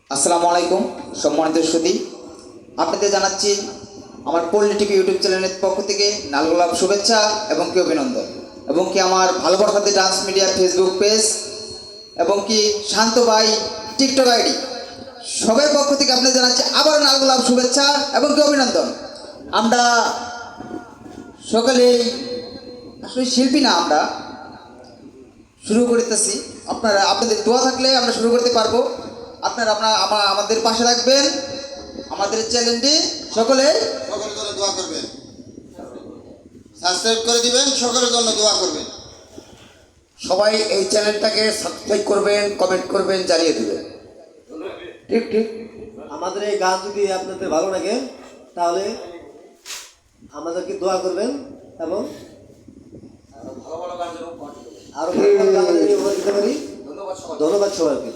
আসসালামু আলাইকুম সম্মানিত সুধী, আপনাদের জানাচ্ছি আমার পল্লী টিভি ইউটিউব চ্যানেলের পক্ষ থেকে নালগোলাপ শুভেচ্ছা এবং কি অভিনন্দন, এবং কি আমার ভালোবাসাতে ডান্স মিডিয়া ফেসবুক পেজ এবং কি শান্ত ভাই টিকটক আইডি সবার পক্ষ থেকে আপনাদের জানাচ্ছি আবার নালগোলাপ শুভেচ্ছা এবং কি অভিনন্দন। আমরা সকলেই আসলে শিল্পী না, আমরা শুরু করতেছি। আপনাদের দোয়া থাকলে আমরা শুরু করতে পারবো। আপনারা আমাদের পাশে রাখবেন, আমাদের চ্যানেলটি সকলের জন্য দোয়া করবেন, সাবস্ক্রাইব করে দিবেন, সকলের জন্য দোয়া করবেন। সবাই এই চ্যানেলটাকে সাবস্ক্রাইব করবেন, কমেন্ট করবেন, জানিয়ে দেবেন। ঠিক ঠিক। আমাদের এই গান যদি আপনাদের ভালো লাগে তাহলে আমাদেরকে দোয়া করবেন এবং আরো ভালো ভালো গান যেন উপহার দিতে পারি। ধন্যবাদ সবাইকে।